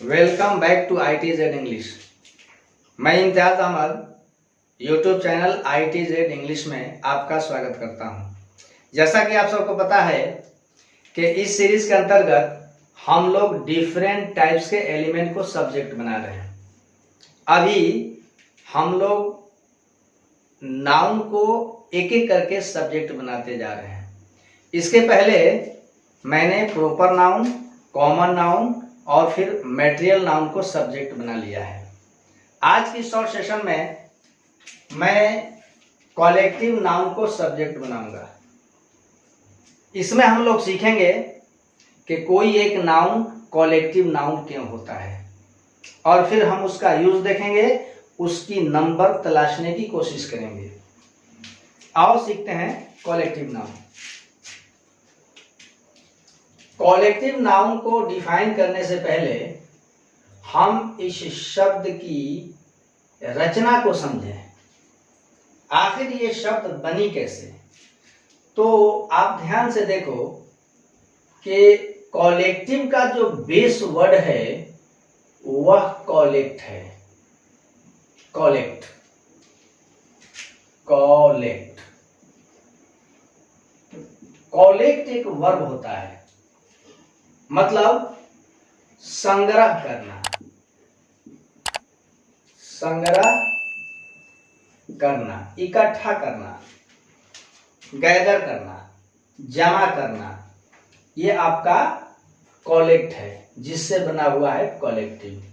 Welcome back to ITZ English. मैं Imtiaz Ahmed YouTube channel ITZ English में आपका स्वागत करता हूं। जैसा कि आप सबको पता है कि इस सीरीज के अंतर्गत हम लोग डिफरेंट टाइप्स के एलिमेंट को सब्जेक्ट बना रहे हैं। अभी हम लोग नाउन को एक एक करके सब्जेक्ट बनाते जा रहे हैं। इसके पहले मैंने प्रॉपर नाउन, कॉमन नाउन और फिर मैटेरियल नाउन को सब्जेक्ट बना लिया है। आज की शॉर्ट सेशन में मैं कॉलेक्टिव नाउन को सब्जेक्ट बनाऊंगा। इसमें हम लोग सीखेंगे कि कोई एक नाउन कॉलेक्टिव नाउन क्यों होता है और फिर हम उसका यूज देखेंगे, उसकी नंबर तलाशने की कोशिश करेंगे। आओ सीखते हैं कॉलेक्टिव नाउन। कॉलेक्टिव नाउन को डिफाइन करने से पहले हम इस शब्द की रचना को समझें। आखिर ये शब्द बनी कैसे? तो आप ध्यान से देखो कि कॉलेक्टिव का जो बेस वर्ड है वह कॉलेक्ट है। कॉलेक्ट कॉलेक्ट कॉलेक्ट एक वर्ब होता है, मतलब संग्रह करना, संग्रह करना, इकट्ठा करना, गैदर करना, जमा करना, ये आपका कॉलेक्ट है, जिससे बना हुआ है कॉलेक्टिव।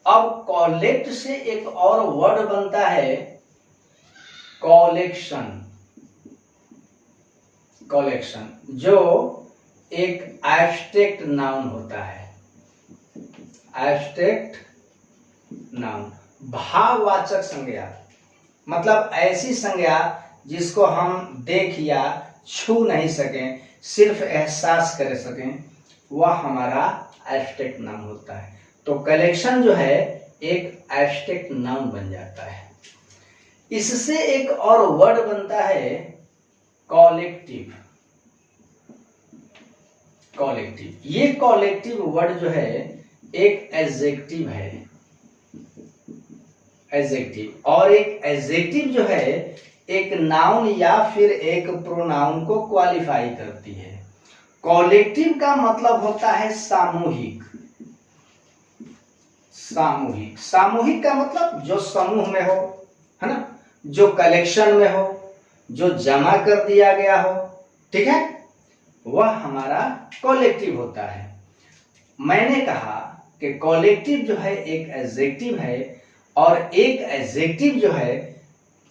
अब कॉलेक्ट से एक और वर्ड बनता है कॉलेक्शन। कॉलेक्शन जो एक एब्स्ट्रैक्ट नाउन होता है। एब्स्ट्रैक्ट नाउन भाववाचक संज्ञा, मतलब ऐसी संज्ञा जिसको हम देख या छू नहीं सकें, सिर्फ एहसास कर सकें, वह हमारा एब्स्ट्रैक्ट नाउन होता है। तो कलेक्शन जो है एक एब्स्ट्रैक्ट नाउन बन जाता है। इससे एक और वर्ड बनता है कॉलेक्टिव। कॉलेक्टिव, ये कॉलेक्टिव वर्ड जो है एक एडजेक्टिव है। एडजेक्टिव, और एक एडजेक्टिव जो है एक नाउन या फिर एक प्रोनाउन को क्वालिफाई करती है। कॉलेक्टिव का मतलब होता है सामूहिक। सामूहिक, सामूहिक का मतलब जो समूह में हो, है ना, जो कलेक्शन में हो, जो जमा कर दिया गया हो, ठीक है, वह हमारा कॉलेक्टिव होता है। मैंने कहा कि कॉलेक्टिव जो है एक एडजेक्टिव है और एक एडजेक्टिव जो है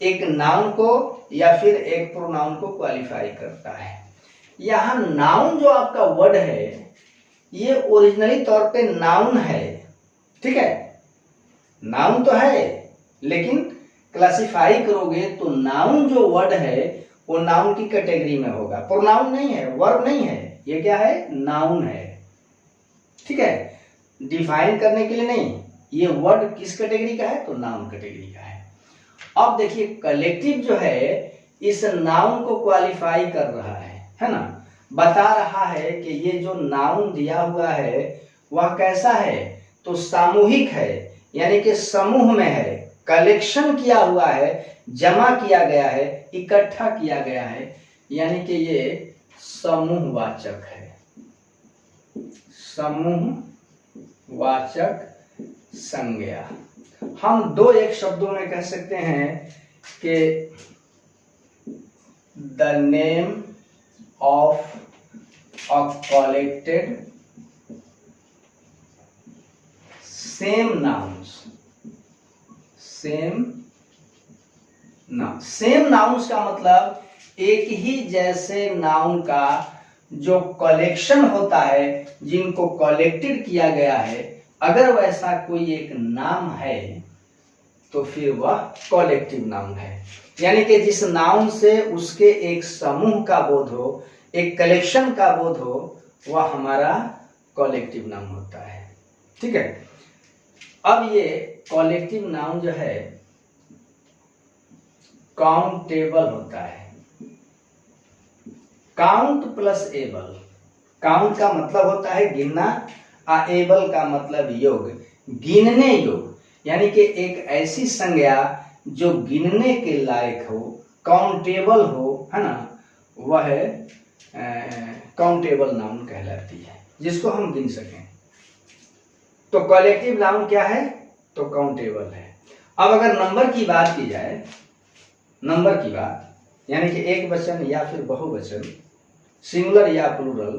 एक नाउन को या फिर एक प्रोनाउन को क्वालिफाई करता है। यहां नाउन जो आपका वर्ड है ये ओरिजिनली तौर पे नाउन है, ठीक है, नाउन तो है, लेकिन क्लासिफाई करोगे तो नाउन जो वर्ड है वो नाउन की कैटेगरी में होगा। प्रोनाउन नहीं है, वर्ब नहीं है, ये क्या है, नाउन है, ठीक है। डिफाइन करने के लिए नहीं, ये वर्ड किस कैटेगरी का है, तो नाउन कैटेगरी का है। अब देखिए कलेक्टिव जो है इस नाउन को क्वालिफाई कर रहा है ना, बता रहा है कि ये जो नाउन दिया हुआ है वह कैसा है, तो सामूहिक है, यानी कि समूह में है, कलेक्शन किया हुआ है, जमा किया गया है, इकट्ठा किया गया है, यानी कि ये समूहवाचक है। समूहवाचक संज्ञा। हम दो एक शब्दों में कह सकते हैं कि the name of a collected same nouns. Same noun, same nouns का मतलब एक ही जैसे नाउन का जो कलेक्शन होता है, जिनको कलेक्टेड किया गया है, अगर वैसा कोई एक नाम है तो फिर वह कॉलेक्टिव नाउन है। यानी कि जिस नाउन से उसके एक समूह का बोध हो, एक कलेक्शन का बोध हो, वह हमारा कॉलेक्टिव नाउन होता है, ठीक है। अब ये कॉलेक्टिव नाउन जो है काउंटेबल होता है। काउंट प्लस एबल, काउंट का मतलब होता है गिनना, एबल का मतलब योग, गिनने योग, यानी कि एक ऐसी संज्ञा जो गिनने के लायक हो, काउंटेबल हो, है ना, वह काउंटेबल नाउन कहलाती है, जिसको हम गिन सकें। तो कलेक्टिव नाउन क्या है? तो काउंटेबल है। अब अगर नंबर की बात की जाए, नंबर की बात यानी कि एक वचन या फिर बहुवचन, सिंगुलर या प्लूरल,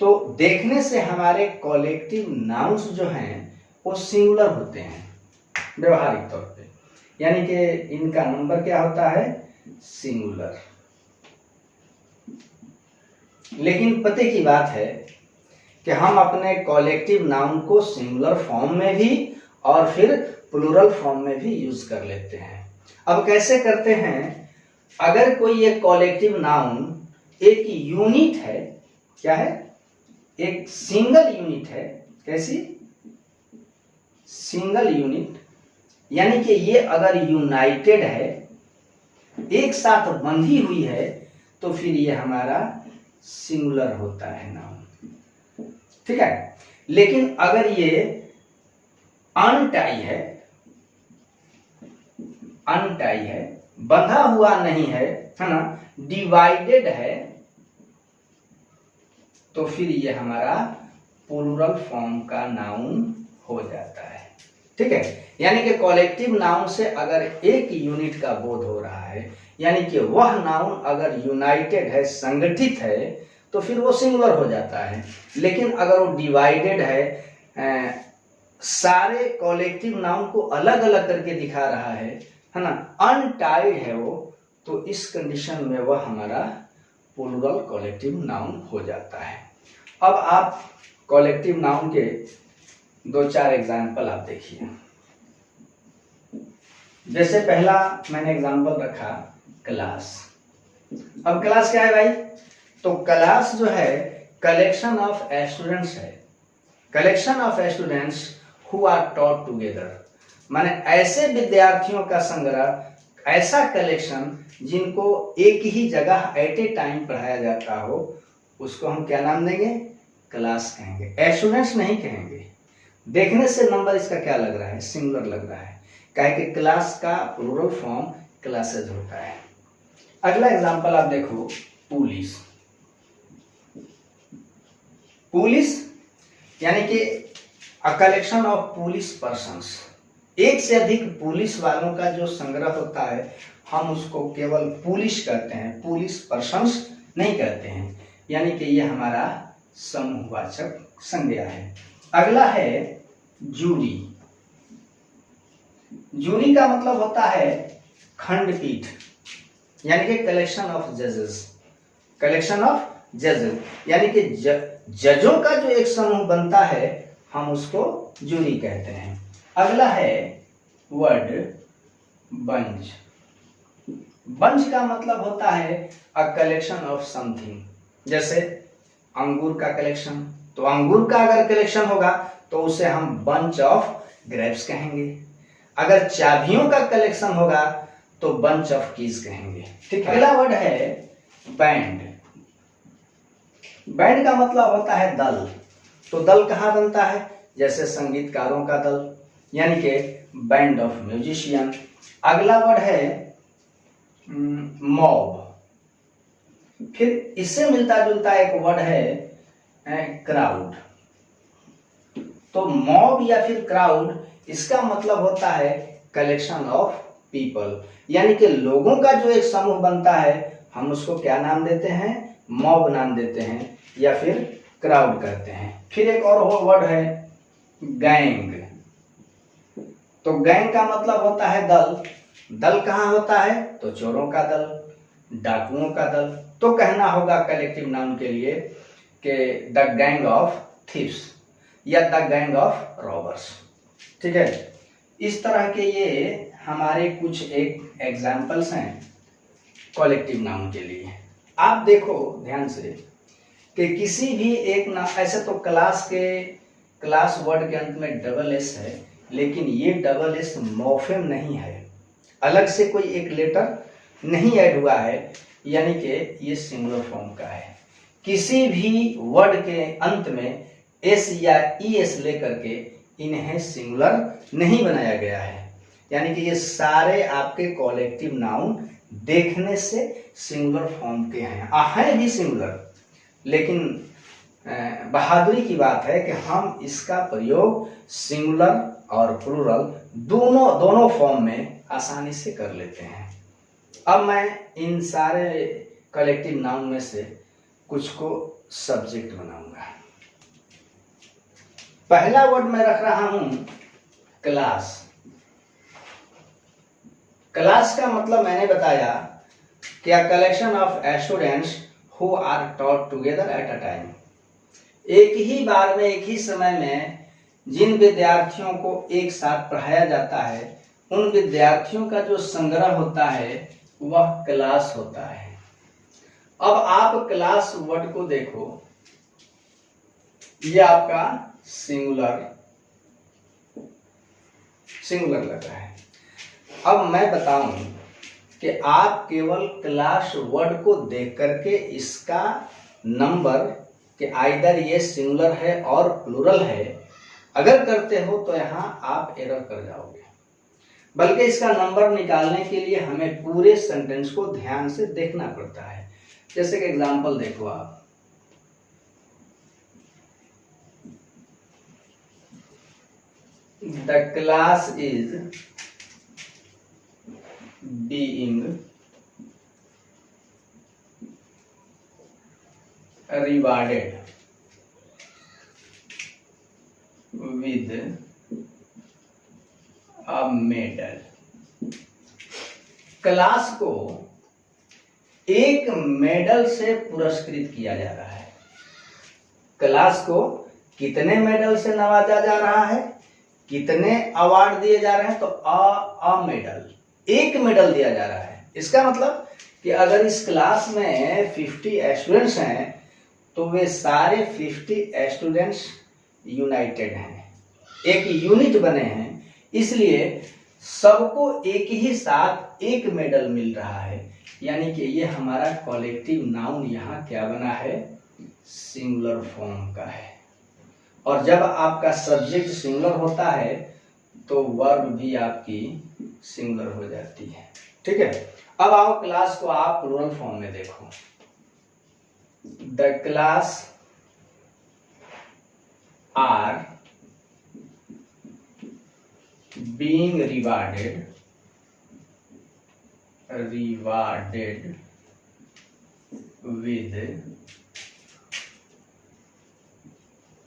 तो देखने से हमारे कलेक्टिव नाउन्स जो हैं वो सिंगुलर होते हैं व्यवहारिक तौर पे, यानी कि इनका नंबर क्या होता है? सिंगुलर। लेकिन पते की बात है कि हम अपने कलेक्टिव नाउन को सिंगुलर फॉर्म में भी और फिर प्लूरल फॉर्म में भी यूज कर लेते हैं। अब कैसे करते हैं? अगर कोई एक कलेक्टिव नाउन एक यूनिट है, क्या है? एक सिंगल यूनिट है। कैसी? सिंगल यूनिट, यानी कि ये अगर यूनाइटेड है, एक साथ बंधी हुई है, तो फिर ये हमारा सिंगुलर होता है नाउन, ठीक है। लेकिन अगर ये अनटाई है, अनटाई है, बंधा हुआ नहीं है ना, डिवाइडेड है, तो फिर ये हमारा प्लूरल फॉर्म का नाउन हो जाता है, ठीक है। यानी कि कलेक्टिव नाउन से अगर एक यूनिट का बोध हो रहा है, यानी कि वह नाउन अगर यूनाइटेड है, संगठित है, तो फिर वो सिंगुलर हो जाता है। लेकिन अगर वो डिवाइडेड है, सारे कलेक्टिव नाउन को अलग अलग करके दिखा रहा है ना, अनटाइड है वो, तो इस कंडीशन में वह हमारा प्लूरल कलेक्टिव नाउन हो जाता है। अब आप कलेक्टिव नाउन के 2-4 एग्जाम्पल आप देखिए। जैसे पहला मैंने एग्जाम्पल रखा क्लास। अब क्लास क्या है भाई? तो क्लास जो है कलेक्शन ऑफ स्टूडेंट्स है, collection of students who are taught together, माने ऐसे विद्यार्थियों का संग्रह, ऐसा कलेक्शन जिनको एक ही जगह एट ए टाइम पढ़ाया जाता हो, उसको हम क्या नाम देंगे? क्लास कहेंगे, स्टूडेंट्स नहीं कहेंगे। देखने से नंबर इसका क्या लग रहा है? सिंगुलर लग रहा है, काहे कि क्लास का प्लूरल फॉर्म क्लासेज होता है। अगला एग्जांपल आप देखो, पुलिस। पुलिस यानी कि a collection of police persons, एक से अधिक पुलिस वालों का जो संग्रह होता है, हम उसको केवल पुलिस कहते हैं, पुलिस पर्सन्स नहीं कहते हैं, यानी कि ये हमारा समूहवाचक संज्ञा है। अगला है जूरी। जूरी का मतलब होता है खंडपीठ, यानी कि कलेक्शन ऑफ जजेस, कलेक्शन ऑफ जजेस, यानी कि जजों का जो एक समूह बनता है, हम उसको जूरी कहते हैं। अगला है वर्ड बंच। बंच का मतलब होता है अ कलेक्शन ऑफ समथिंग, जैसे अंगूर का कलेक्शन, तो अंगूर का अगर कलेक्शन होगा तो उसे हम बंच ऑफ ग्रेप्स कहेंगे। अगर चाबियों का कलेक्शन होगा तो बंच ऑफ कीज कहेंगे, ठीक है। अगला वर्ड है बैंड। बैंड का मतलब होता है दल, तो दल कहाँ बनता है? जैसे संगीतकारों का दल, यानी कि बैंड ऑफ म्यूजिशियन। अगला वर्ड है मॉब। फिर इससे मिलता जुलता एक वर्ड है क्राउड। तो मॉब या फिर क्राउड, इसका मतलब होता है कलेक्शन ऑफ पीपल, यानी कि लोगों का जो एक समूह बनता है, हम उसको क्या नाम देते हैं? मॉब नाम देते हैं या फिर क्राउड कहते हैं। फिर एक और वर्ड है गैंग। तो गैंग का मतलब होता है दल। दल कहाँ होता है? तो चोरों का दल, डाकुओं का दल। तो कहना होगा कलेक्टिव नाउन के लिए कि द गैंग ऑफ थीव्स या द गैंग ऑफ रॉबर्स, ठीक है। इस तरह के ये हमारे कुछ एक एग्जाम्पल्स हैं कलेक्टिव नाउन के लिए। आप देखो ध्यान से कि किसी भी एक ना, ऐसे तो क्लास वर्ड के अंत में डबल एस है, लेकिन ये डबल एस मॉर्फेम नहीं है, अलग से कोई एक लेटर नहीं ऐड हुआ है, यानी कि ये सिंगुलर फॉर्म का है। किसी भी वर्ड के अंत में एस या ई एस लेकर के इन्हें सिंगुलर नहीं बनाया गया है। यानी कि ये सारे आपके कॉलेक्टिव नाउन देखने से सिंगुलर फॉर्म के हैं भी सिंगुलर, लेकिन बहादुरी की बात है कि हम इसका प्रयोग सिंगुलर और प्लूरल दोनों फॉर्म में आसानी से कर लेते हैं। अब मैं इन सारे कलेक्टिव नाउन में से कुछ को सब्जेक्ट बनाऊंगा। पहला वर्ड मैं रख रहा हूं क्लास। क्लास का मतलब मैंने बताया कि a collection of students who are taught together at a time. एक ही बार में एक ही समय में जिन विद्यार्थियों को एक साथ पढ़ाया जाता है, उन विद्यार्थियों का जो संग्रह होता है वह क्लास होता है। अब आप क्लास वर्ड को देखो, ये आपका सिंगुलर लग रहा है। अब मैं बताऊं कि आप केवल क्लास वर्ड को देख करके इसका नंबर कि आइदर ये सिंगुलर है और प्लूरल है अगर करते हो तो यहाँ आप एरर कर जाओगे। बल्कि इसका नंबर निकालने के लिए हमें पूरे सेंटेंस को ध्यान से देखना पड़ता है। जैसे कि एग्जांपल देखो आप, the class is being rewarded with a medal। Class को एक मेडल से पुरस्कृत किया जा रहा है। क्लास को कितने मेडल से नवाजा जा रहा है, कितने अवार्ड दिए जा रहे हैं, तो अ मेडल, एक मेडल दिया जा रहा है। इसका मतलब कि अगर इस क्लास में 50 स्टूडेंट्स हैं तो वे सारे 50 स्टूडेंट्स यूनाइटेड हैं, एक यूनिट बने हैं, इसलिए सबको एक ही साथ एक मेडल मिल रहा है। यानी कि ये हमारा कॉलेक्टिव नाउन यहाँ क्या बना है, सिंगुलर फॉर्म का है। और जब आपका सब्जेक्ट सिंगुलर होता है तो वर्ब भी आपकी सिंगुलर हो जाती है। ठीक है, अब आओ क्लास को आप प्लूरल फॉर्म में देखो। The class are being rewarded with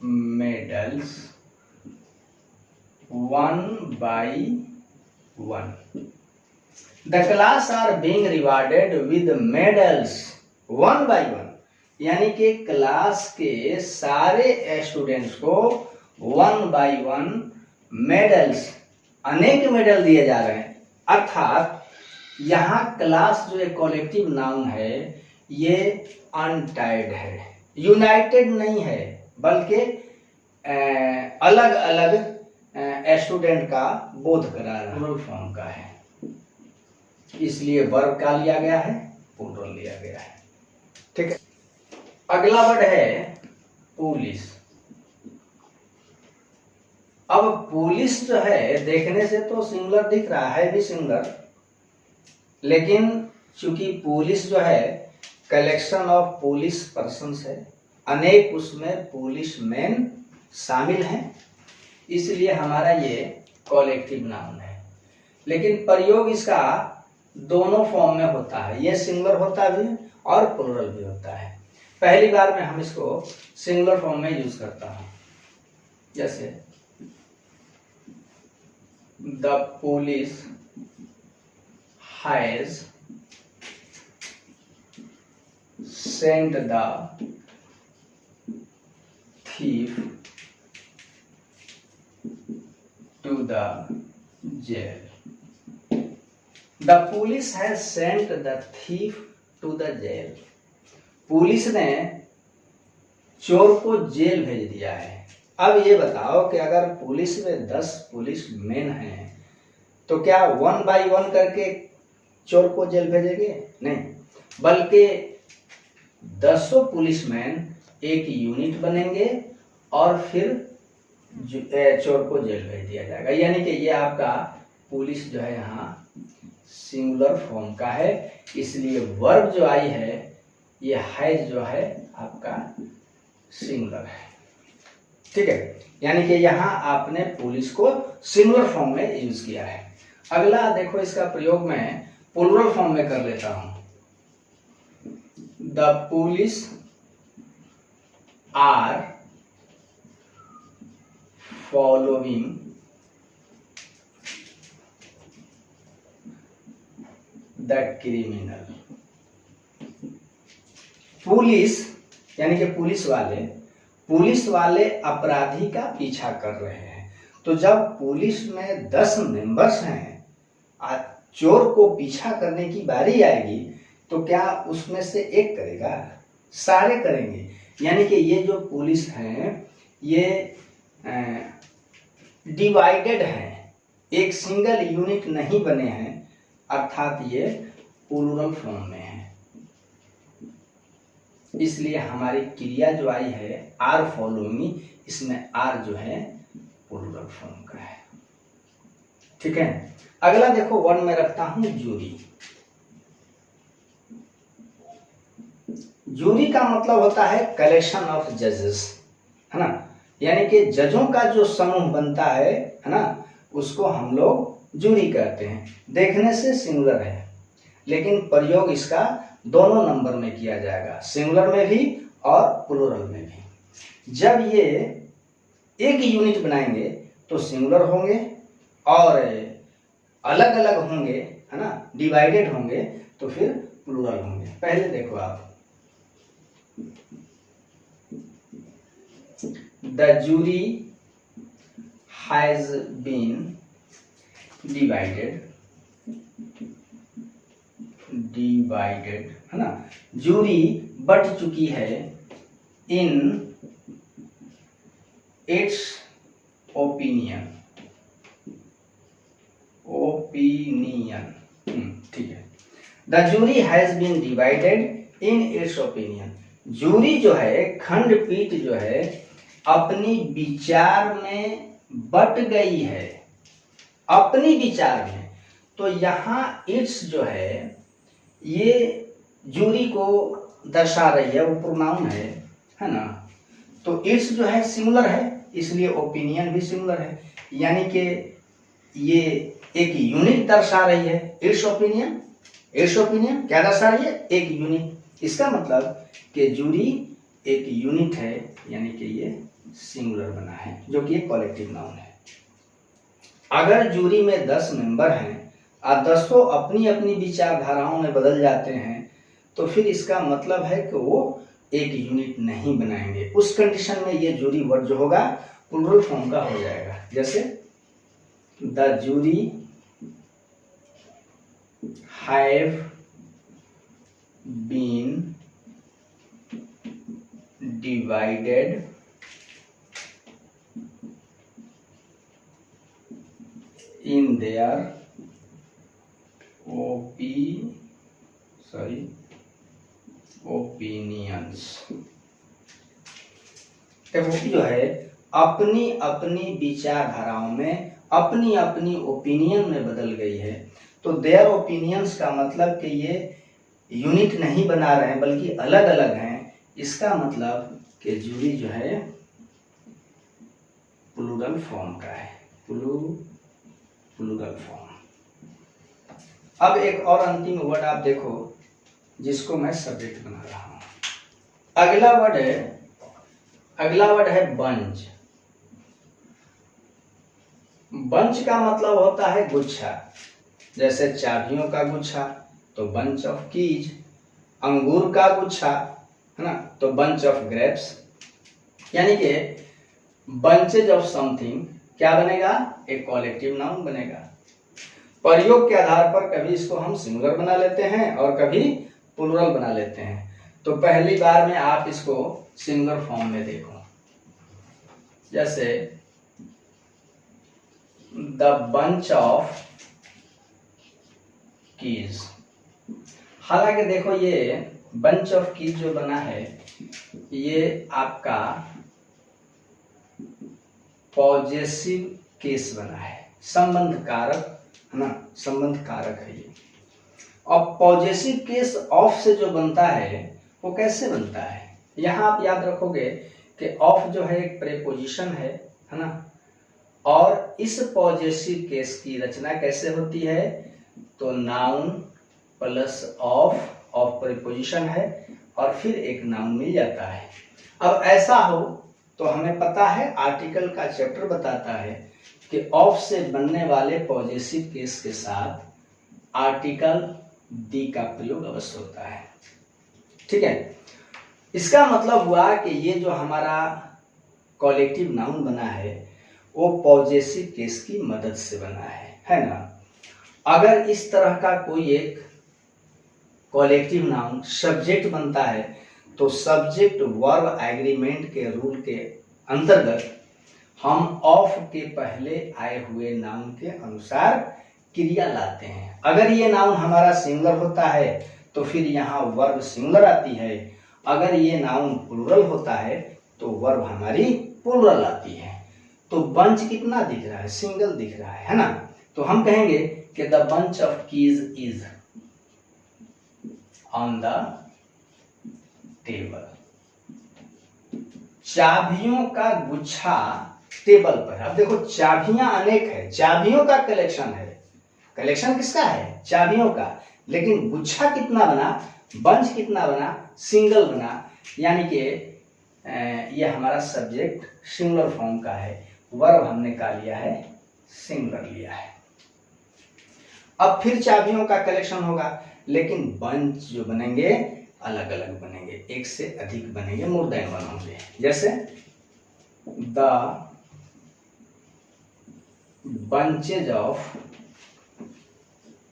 medals one by one। The class are being rewarded with medals one by one। यानी कि क्लास के सारे स्टूडेंट्स को 1 by 1 मेडल्स, अनेक मेडल दिए जा रहे हैं। अर्थात यहाँ क्लास जो एक कॉलेक्टिव नाउन है ये अनटाइड है, यूनाइटेड नहीं है, बल्कि अलग अलग स्टूडेंट का बोध करा रहा प्लूरल फॉर्म का है, इसलिए वर्ब का लिया गया है, प्लूरल लिया गया है। ठीक है, अगला वर्ड है पुलिस। अब पुलिस जो है देखने से तो सिंगुलर दिख रहा है, भी सिंगुलर, लेकिन चूंकि पुलिस जो है कलेक्शन ऑफ पुलिस पर्सन्स है, अनेक उसमें पुलिस मैन शामिल हैं, इसलिए हमारा ये कॉलेक्टिव नाउन है। लेकिन प्रयोग इसका दोनों फॉर्म में होता है, ये सिंगुलर होता भी है और प्लूरल भी होता है। पहली बार में हम इसको सिंगुलर फॉर्म में यूज करता हूं, जैसे the police has sent the thief to the jail। The police has sent the thief to the jail। Police ने चोर को जेल भेज दिया है। अब ये बताओ कि अगर पुलिस में 10 पुलिस मैन हैं तो क्या 1 by 1 करके चोर को जेल भेजेंगे? नहीं, बल्कि 10 पुलिसमैन एक यूनिट बनेंगे और फिर चोर को जेल भेज दिया जाएगा। यानी कि ये आपका पुलिस जो है यहाँ सिंगुलर फॉर्म का है, इसलिए वर्ब जो आई है ये हैज जो है आपका सिंगुलर है। ठीक है, यानी कि यहाँ आपने पुलिस को सिंगुलर फॉर्म में यूज किया है। अगला देखो, इसका प्रयोग मैं प्लूरल फॉर्म में कर लेता हूं। The police are following the criminal. Police यानी कि पुलिस वाले अपराधी का पीछा कर रहे हैं। तो जब पुलिस में 10 मेंबर्स हैं, चोर को पीछा करने की बारी आएगी तो क्या उसमें से एक करेगा? सारे करेंगे। यानी कि ये जो पुलिस हैं ये डिवाइडेड हैं, एक सिंगल यूनिट नहीं बने हैं, अर्थात ये प्लूरल फॉर्म में है। इसलिए हमारी क्रिया जो आई है आर फॉलोइंग, इसमें आर जो है प्लूरल फॉर्म का है। ठीक है, अगला देखो, वन में रखता हूं जूरी। जूरी का मतलब होता है कलेक्शन ऑफ जजेस, है ना। यानी कि जजों का जो समूह बनता है ना, उसको हम लोग जूरी कहते हैं। देखने से सिंगुलर है, लेकिन प्रयोग इसका दोनों नंबर में किया जाएगा, सिंगुलर में भी और प्लूरल में भी। जब ये एक यूनिट बनाएंगे तो सिंगुलर होंगे, और अलग अलग होंगे, है ना, डिवाइडेड होंगे तो फिर प्लूरल होंगे। पहले देखो आप, the jury has been divided, है ना। जूरी बट चुकी है इन इट्स ओपिनियन, ठीक है। The jury has been divided in its opinion. Jury जो है, खंडपीठ जो है, अपनी विचार में बट गई है, अपनी विचार में। तो यहाँ इट्स जो है ये जूरी को दर्शा रही है, वो प्रोनाउन है ना। तो इट्स जो है सिंगुलर है, इसलिए ओपिनियन भी सिंगुलर है। यानी कि ये एक यूनिट दर्शा रही है। इट्स ओपिनियन क्या दर्शा रही है? एक यूनिट। इसका मतलब कि जूरी एक यूनिट है, यानी कि ये सिंगुलर बना है, जो कि एक कॉलेक्टिव नाउन है। अगर जूरी में 10 मेंबर हैं और 10 अपनी अपनी विचारधाराओं में बदल जाते हैं, तो फिर इसका मतलब है कि वो एक यूनिट नहीं बनाएंगे। उस कंडीशन में ये जूरी वर्ड जो होगा प्लूरल फॉर्म का हो जाएगा। जैसे the jury have been divided in their opinions। देखो जो है अपनी अपनी विचारधाराओं में, अपनी अपनी ओपिनियन में बदल गई है। तो देयर ओपिनियंस का मतलब कि ये यूनिट नहीं बना रहे हैं, बल्कि अलग अलग हैं। इसका मतलब कि जूरी जो है प्लूरल फॉर्म का है, प्लूरल फॉर्म। अब एक और अंतिम वर्ड आप देखो, जिसको मैं सब्जेक्ट बना रहा हूं। अगला वर्ड है बंच। बंच का मतलब होता है गुच्छा। जैसे चाबियों का गुच्छा तो बंच ऑफ कीज, अंगूर का गुच्छा, है ना, तो बंच ऑफ ग्रेप्स। यानी कि बंचेज ऑफ समथिंग क्या बनेगा? एक कॉलेक्टिव नाउन बनेगा। प्रयोग के आधार पर कभी इसको हम सिंगुलर बना लेते हैं और कभी प्लूरल बना लेते हैं। तो पहली बार में आप इसको सिंगुलर फॉर्म में देखो, जैसे द बंच ऑफ कीज। हालांकि देखो ये बंच ऑफ कीज जो बना है ये आपका पॉजेसिव केस बना है, संबंध कारक है ना, संबंध कारक है ये। अब पॉजेसिव केस ऑफ से जो बनता है वो कैसे बनता है, यहाँ आप याद रखोगे कि ऑफ जो है एक प्रेपोजिशन है ना, और इस पॉजेसिव केस की रचना कैसे होती है, तो नाउन प्लस ऑफ प्रेपोजिशन है और फिर एक नाउन मिल जाता है। अब ऐसा हो तो हमें पता है, आर्टिकल का चैप्टर बताता है कि ऑफ से बनने वाले पॉजेसिव केस के साथ आर्टिकल दी का प्रयोग अवश्य होता है। ठीक है, इसका मतलब हुआ कि ये जो हमारा कॉलेक्टिव नाउन बना है वो पॉजेसिव केस की मदद से बना है ना। अगर इस तरह का कोई एक कॉलेक्टिव नाउन सब्जेक्ट बनता है तो सब्जेक्ट वर्ब एग्रीमेंट के रूल के अंतर्गत हम ऑफ के पहले आए हुए नाउन के अनुसार क्रिया लाते हैं। अगर ये नाउन हमारा सिंगुलर होता है तो फिर यहाँ वर्ब सिंगुलर आती है, अगर ये नाउन प्लूरल होता है तो वर्ब हमारी प्लूरल आती है। तो बंच कितना दिख रहा है, सिंगल दिख रहा है ना। तो हम कहेंगे कि the bunch of keys is on the table, चाबियों का गुच्छा टेबल पर। अब देखो चाबियां अनेक है, चाबियों का कलेक्शन है, कलेक्शन किसका है, चाबियों का, लेकिन गुच्छा कितना बना, बंच कितना बना, सिंगल बना, यानी कि ये हमारा सब्जेक्ट सिंगुलर फॉर्म का है, वर्ब हमने का लिया है सिंगुलर लिया है। अब फिर चाबियों का कलेक्शन होगा, लेकिन बंच जो बनेंगे अलग अलग बनेंगे, एक से अधिक बनेंगे, मोर देन वन होंगे। जैसे द बंचेज ऑफ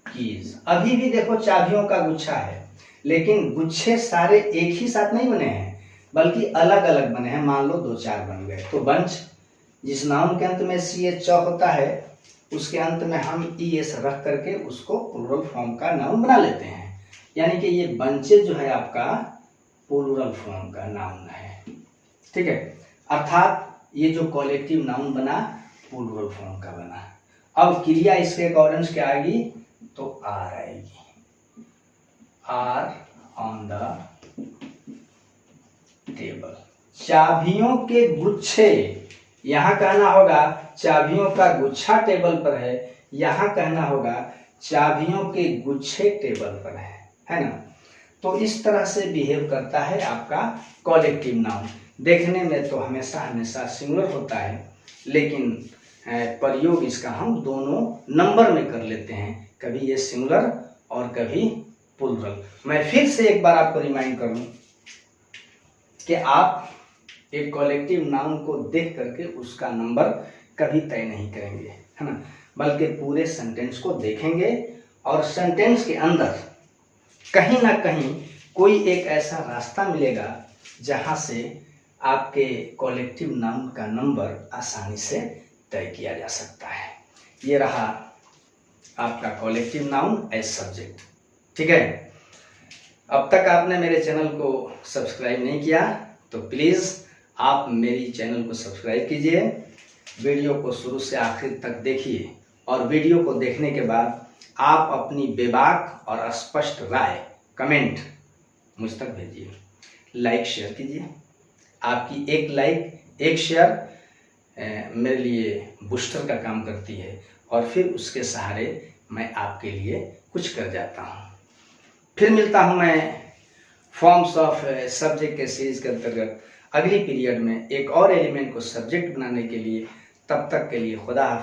कीज, अभी भी देखो चाबियों का गुच्छा है, लेकिन गुच्छे सारे एक ही साथ नहीं बने हैं बल्कि अलग अलग बने हैं। मान लो 2-4 बन गए, तो बंच जिस नाउन के अंत में ch होता है उसके अंत में हम es रख करके उसको प्लूरल फॉर्म का नाउन बना लेते हैं, यानी कि ये बंचेज जो है आपका प्लूरल फॉर्म का नाउन है। ठीक है, अर्थात ये जो कॉलेक्टिव नाउन बना प्लूरल फॉर्म का बना। अब क्रिया इसके अकॉर्डेंस क्या आएगी, तो आर आएगी, आर ऑन द टेबल। चाबियों के गुच्छे, यहां कहना होगा चाबियों का गुच्छा टेबल पर है, यहां कहना होगा चाबियों के गुच्छे टेबल पर है ना। तो इस तरह से बिहेव करता है आपका कॉलेक्टिव नाउन। देखने में तो हमेशा हमेशा सिंगुलर होता है, लेकिन प्रयोग इसका हम दोनों नंबर में कर लेते हैं, कभी ये सिंगुलर और कभी प्लूरल। मैं फिर से एक बार आपको रिमाइंड करूं कि आप एक कॉलेक्टिव नाउन को देख करके उसका नंबर कभी तय नहीं करेंगे, है ना, बल्कि पूरे सेंटेंस को देखेंगे और सेंटेंस के अंदर कहीं ना कहीं कोई एक ऐसा रास्ता मिलेगा जहां से आपके कॉलेक्टिव नाउन का नंबर आसानी से तय किया जा सकता है। ये रहा आपका कॉलेक्टिव नाउन एज सब्जेक्ट। ठीक है, अब तक आपने मेरे चैनल को सब्सक्राइब नहीं किया तो प्लीज़ आप मेरी चैनल को सब्सक्राइब कीजिए, वीडियो को शुरू से आखिर तक देखिए और वीडियो को देखने के बाद आप अपनी बेबाक और स्पष्ट राय कमेंट मुझ तक भेजिए, लाइक शेयर कीजिए। आपकी एक लाइक एक शेयर मेरे लिए बूस्टर का काम करती है और फिर उसके सहारे मैं आपके लिए कुछ कर जाता हूँ। फिर मिलता हूँ मैं फॉर्म्स ऑफ सब्जेक्ट के सीरीज के अंतर्गत अगली पीरियड में एक और एलिमेंट को सब्जेक्ट बनाने के लिए। तब तक के लिए खुदा हाफिज।